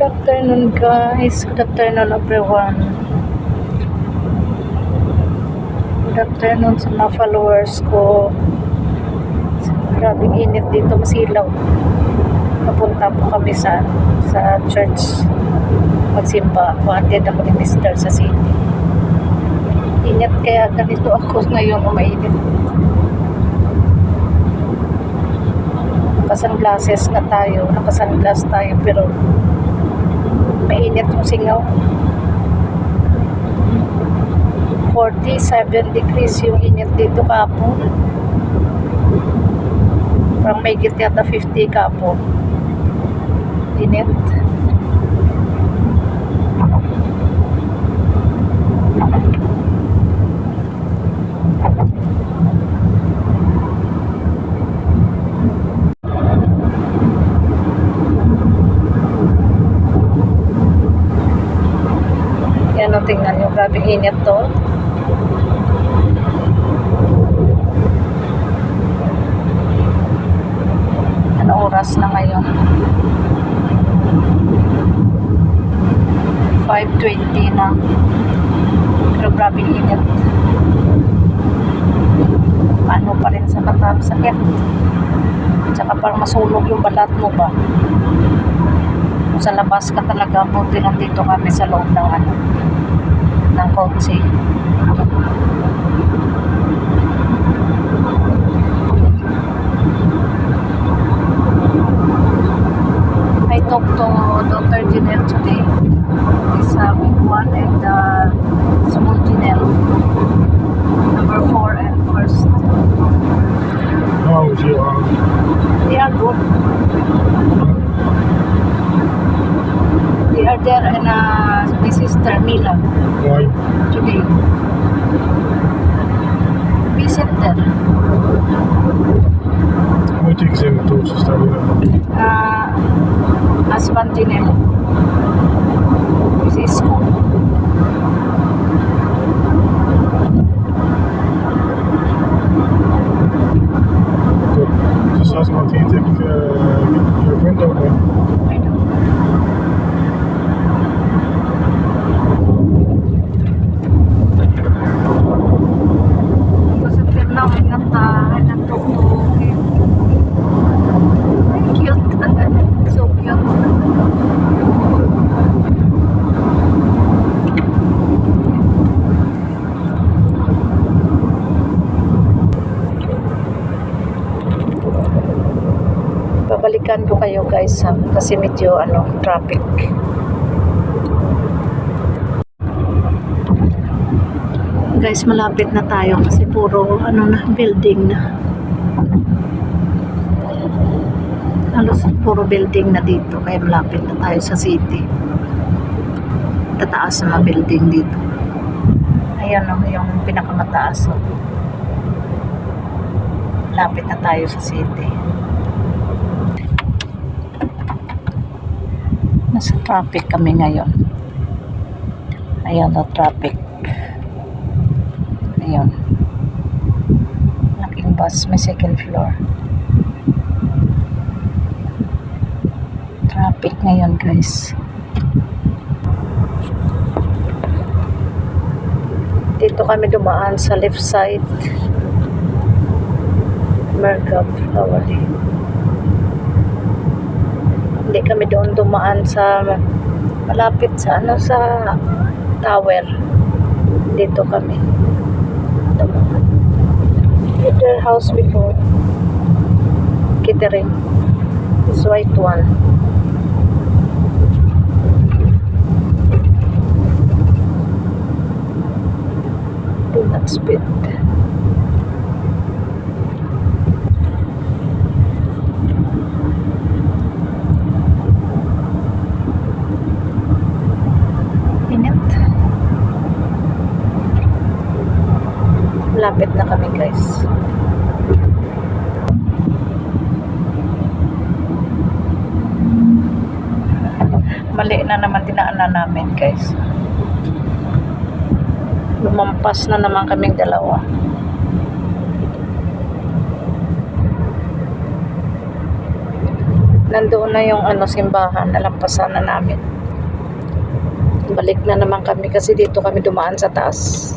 afternoon guys. Good afternoon everyone. Good afternoon sa mga followers ko. Grabing init dito, masilaw. Papunta po kami sa church. Magsimba. Wanted ako ni Mr. sa city. Init kaya ganito ako ngayon umainit. Naka-sunglasses na tayo. Naka-sunglass tayo pero mainit yung singaw. 47 degrees yung init dito kapon. Parang may git yata 50 kapon. Init. Yan o, tingnan nyo. Grabe init to. Ano oras na ngayon? 5:20 na. Pero grabe init. Ano pa rin sa mata, sakit. Tsaka parang masunog yung balat mo ba? Kung sa labas ka talaga, buti nandito kami sa loob ng kotse. I talked to Dr. Janelle today. This big one and small Janelle. Number 4 and first. How is your They are good. They are there and my sister Mila why? today. Visit there. Who takes them to study that? Husband Janelle. This is school. Good. Just ask my tea, take your friend over. I know. Because until now, I'm not talking to him. Cute. So cute. Babalikan ko kayo guys ha, kasi medyo traffic. Guys, malapit na tayo kasi puro building na. Halos puro building na dito kaya malapit na tayo sa city. Tataas na building dito. Ayan yung pinakamataas. Malapit na tayo sa city. Nasa traffic kami ngayon. Ayan na traffic. Ayan. Laking bus, may second floor. Traffic ngayon guys. Dito kami dumaan sa left side. Mergap, Lawali. Hindi kami doon dumaan sa malapit sa sa tower. Dito kami dumaan. Their house before. Catering. This white one. Do not speed. Lapit na kami guys. Mali na naman dinaanan namin guys. Lumampas na naman kaming dalawa. Nandoon na yung simbahan, nalampasan na namin. Balik na naman kami kasi dito kami dumaan sa taas.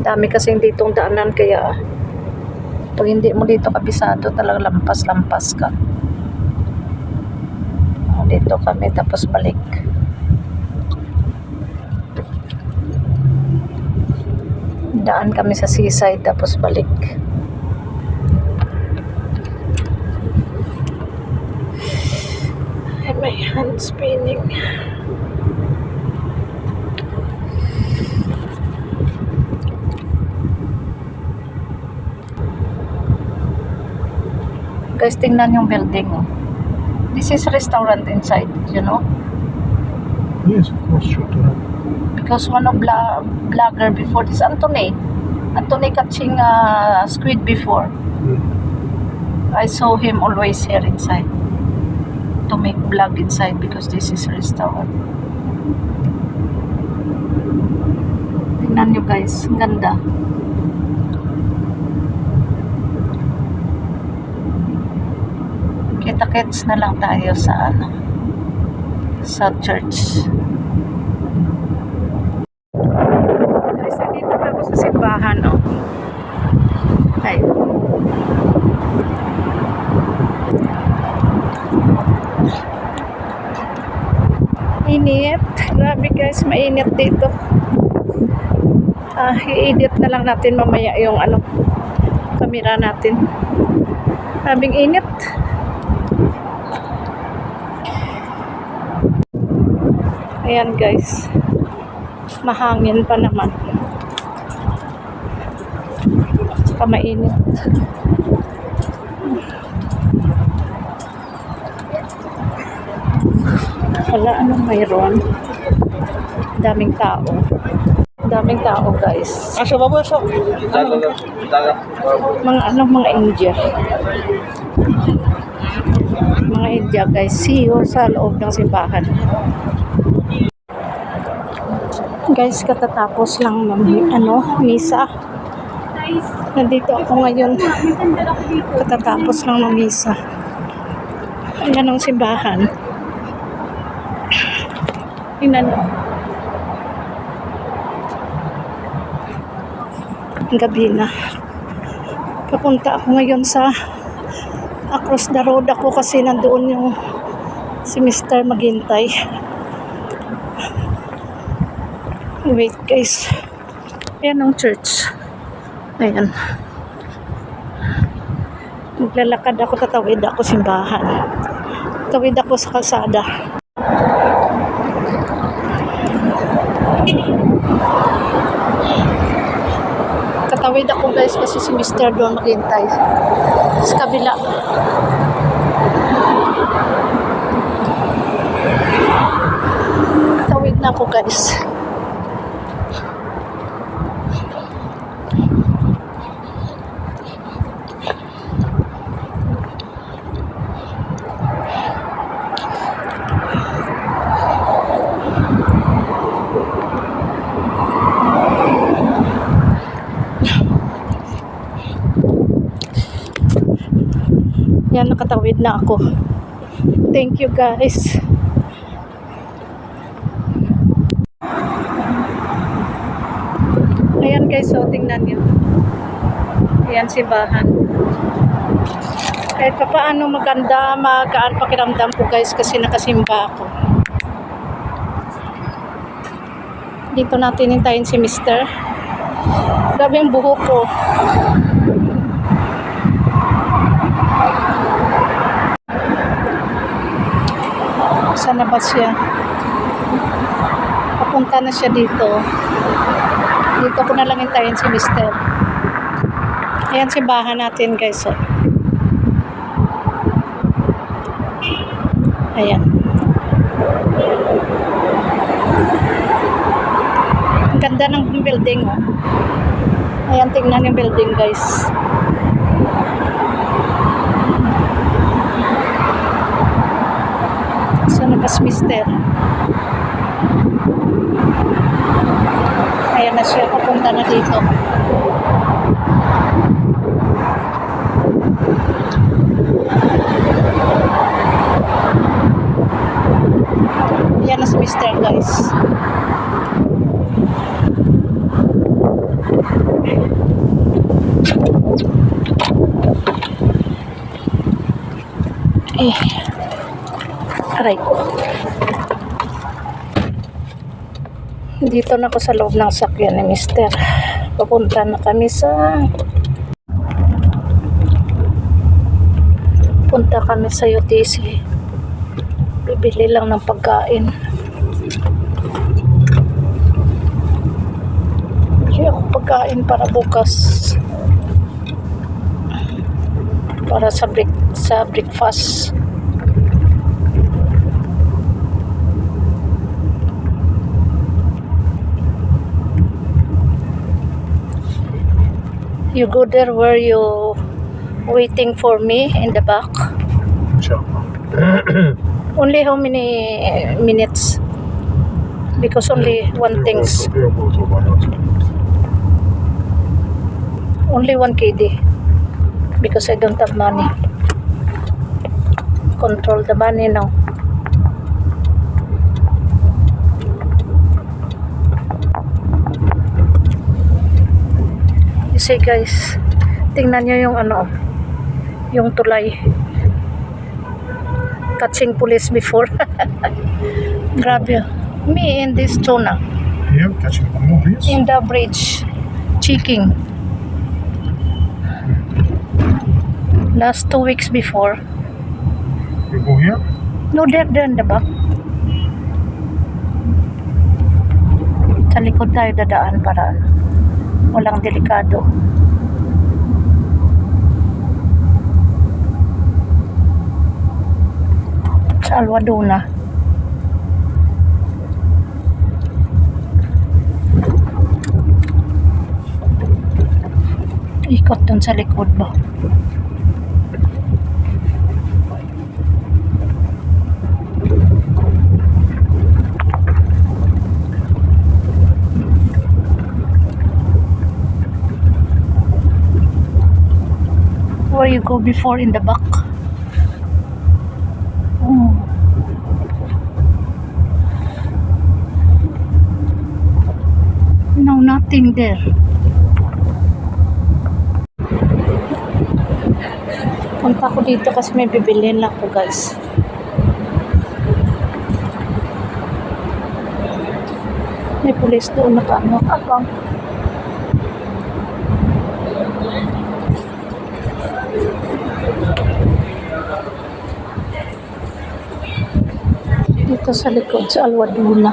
Dami kasing ditong daanan kaya pag hindi mo dito kabisado talagang lampas-lampas ka. Dito kami tapos balik. Daan kami sa seaside tapos balik. And my hand's spinning. Guys, tingnan yung building. This is restaurant inside, you know? Yes, of course, sure to have. Because one of blogger before this, Anthony catching squid before. I saw him always here inside to make vlog inside because this is a restaurant. Tingnan nyo guys, ang ganda. Kita-kits na lang tayo sa sa church. Guys, dito na ako sa simbahan, oh. Ay. Init. Grabe guys, mainit dito. I-edit na lang natin mamaya yung camera natin. Grabing init. Ayan guys, mahangin pa naman, saka mainit. Wala, anong mayroon? Daming tao guys. Mga India. Mga India guys, see you sa loob ng simbahan. Guys, katatapos lang misa. Nandito ako ngayon. Katatapos lang ng misa. Ayan ang simbahan. Tingnan mo. Gabi na. Papunta ako ngayon sa across the road ako kasi nandoon yung si Mr. maghintay. Wait guys, ayan ang church. Ayan, maglalakad ako, tatawid ako simbahan, tawid ako sa kalsada. Tatawid ako guys kasi si Mr. doon maghintay sa kabila. Tawid na ako guys. Yan, nakatawid na ako. Thank you guys. Ayan guys, so tingnan nyo. Ayan simbahan. Kahit pa paano maganda, magaan pakiramdam ko guys kasi nakasimba ako. Dito natin hintayin si Mr. Grabe yung buhok ko. Sana ba siya? Papunta na siya dito. Dito ko na lang hintayin si Mr. Ayan simbahan natin guys. Oh. Ayan. Ganda ng building, oh. Ayan, tingnan yung building, guys. Saan na mister? Ayan na siya, papunta na dito. Ayan na si mister, guys. Aray ko. Dito na ako sa loob ng sakyan ni mister. Papunta na kami punta kami sa UTC. Bibili lang ng pagkain. Bili ako pagkain para bukas. Para sa breakfast. You go there where you waiting for me in the back. Inshallah. Only how many minutes? Because only one things. Only 1 KD. Because I don't have money. Control the money now. You see, guys, tingnan nyo yung yung tulay. Catching police before. Grabe. Me in this tuna. Yeah, catching more bees. In the bridge. Checking. Last 2 weeks before. You go here? No, there in the back. Sa likod tayo dadaan para walang delikado. Sa Alwadona. Ikot dun sa likod ba? Where you go before in the back? Oh. No, nothing there. Punta ko dito kasi may bibilhin lang ko, guys. May pulis doon naka-abang. Dito sa likod sa Alwadona.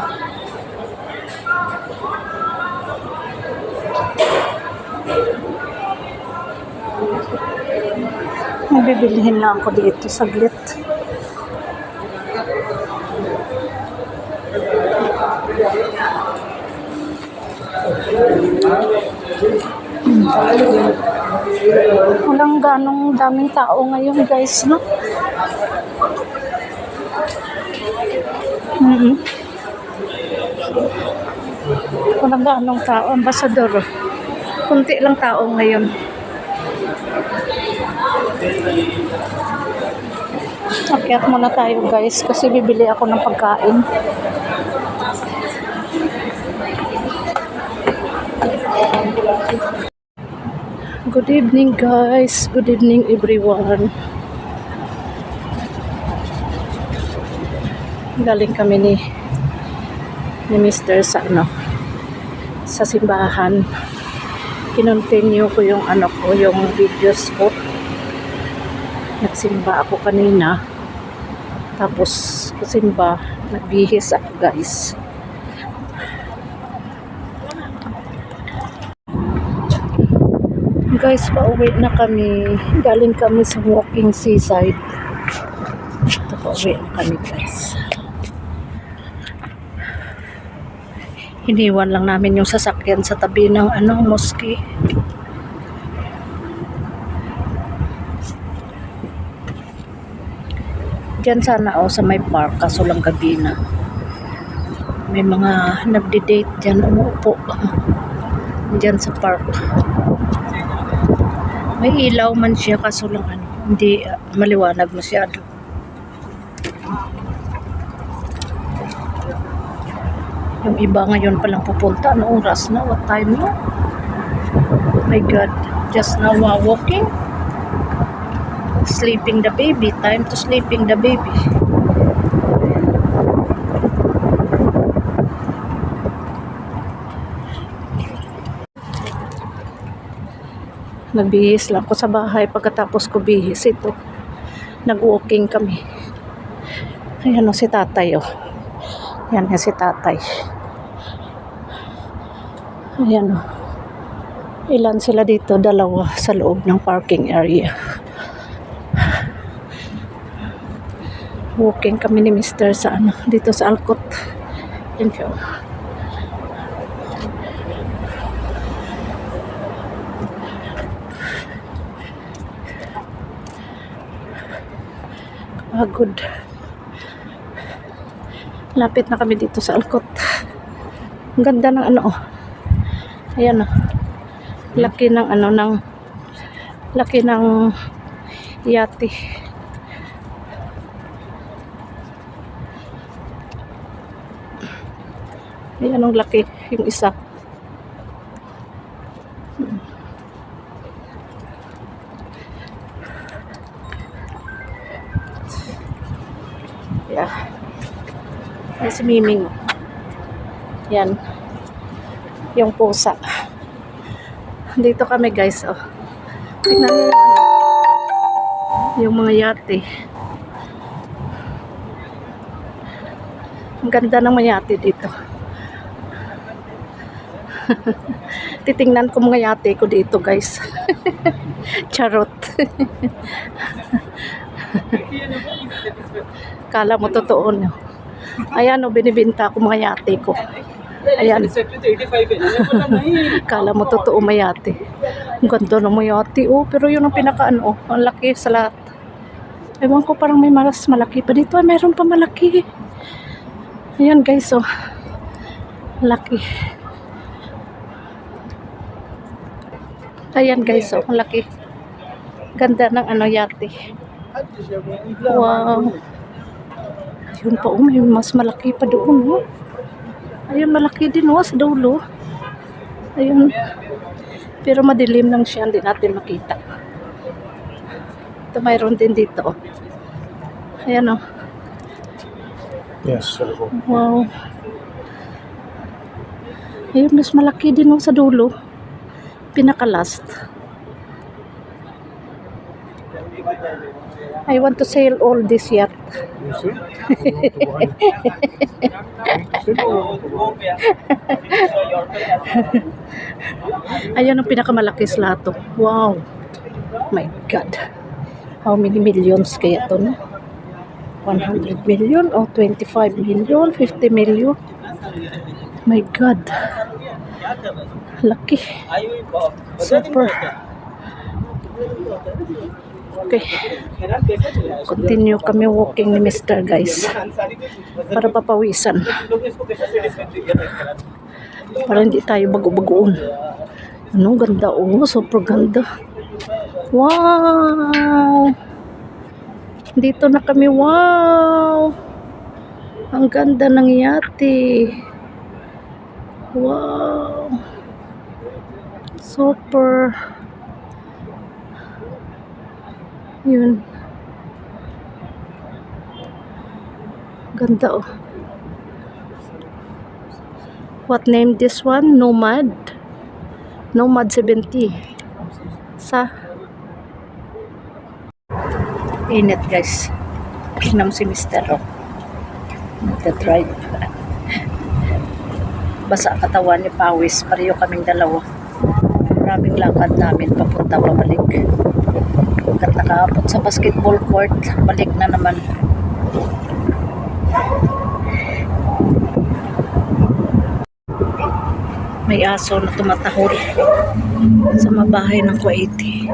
May bibilihin lang ako dito saglit. Walang ganong daming tao ngayon, guys, no? Walang ganong tao, ambasador. Kunti lang tao ngayon. Akyat muna tayo, guys, kasi bibili ako ng pagkain. Good evening, guys. Good evening, everyone. Galing kami ni Mr. sa sa simbahan. Kinontinue ko yung yung videos ko. Nagsimba ako kanina. Tapos kasimba, nagbihis ako, guys. Guys, pauwi na kami. Galing kami sa walking seaside. Ito, pauwi na kami, guys. Iniwan lang namin yung sasakyan sa tabi ng mosque. Diyan sana sa may park, kaso lang gabi na. May mga nagde-date dyan, umuupo. Diyan sa park. May ilaw man siya, kaso lang hindi maliwanag masyado. Yung iba ngayon palang pupunta. Ano oras na? What time na? Oh my God. Just now walking. Sleeping the baby. Time to sleeping the baby. Nagbihis lang ko sa bahay. Pagkatapos ko bihis ito. Nag-walking kami. Ayan si tatay Yan si tatay. Ayan Ilan sila dito? 2 sa loob ng parking area. Walking kami ni Mr. sa dito sa Alcott. Thank you. Good. Lapit na kami dito sa Alcott. Ang ganda ng Ayan laki ng laki ng yate. Ayan ang laki yung isa. Yeah. Ay, si Miming. Yan. Yung pusa. Dito kami guys. Tingnan niyo yung mga yate. Ang ganda ng mga yate dito. Titingnan ko mga yate ko dito guys. Charot. Kala mo totoo no. Ayan binibinta ko mga yate ko. Ayan. Kala mo totoo mayate. Ang ganda ng mayate pero yun ang pinaka ang laki sa lahat. Ewan ko parang may mas malaki pa dito. Mayroon pa malaki. Ayan guys laki. Ayan guys ang laki. Ganda ng yate. Wow. Yun pa may mas malaki pa doon Ayun malaki din sa dulo. Ayun. Pero madilim lang siya, hindi natin makita. Ito mayroon din dito Ayan Yes. Wow. Ayun mas malaki din sa dulo. Pinaka-last. I want to sail all this yacht. You see? Ayan ang pinakamalaki sa lahat Wow. My God. How many millions kaya ito 100 million o 25 million, 50 million. My God. Laki. Super. Okay. Continue kami walking ni Mr. guys. Para papawisan. Para hindi tayo bago-bagoon. Ganda super ganda. Wow. Dito na kami. Wow. Ang ganda ng yate. Wow. Super. Yun. Ganda What name this one? Nomad. Nomad 70. Sa init guys. Tingnan mo si Mr. Nagda-drive. Basa katawan ni pawis. Pareho kaming dalawa. Maraming lakad namin papunta pabalik. Pagkat nakaabot sa basketball court, balik na naman. May aso na tumatahol sa mabahay ng Kuwaiti.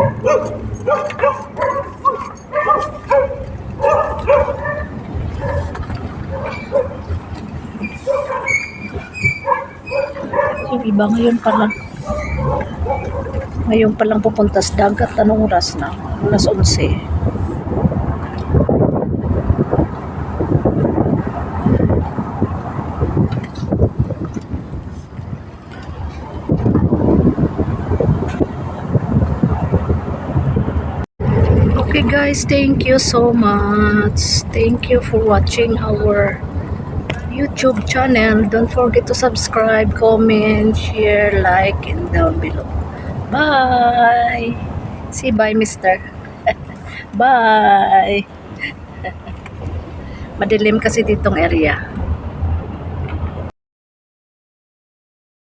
Yung iba ngayon palang pupunta sa dagat. Anong oras na? Alas 11. Okay guys, thank you so much. Thank you for watching our YouTube channel. Don't forget to subscribe, comment, share, like, and down below. Bye! Say bye, mister. Bye! Madilim kasi ditong area.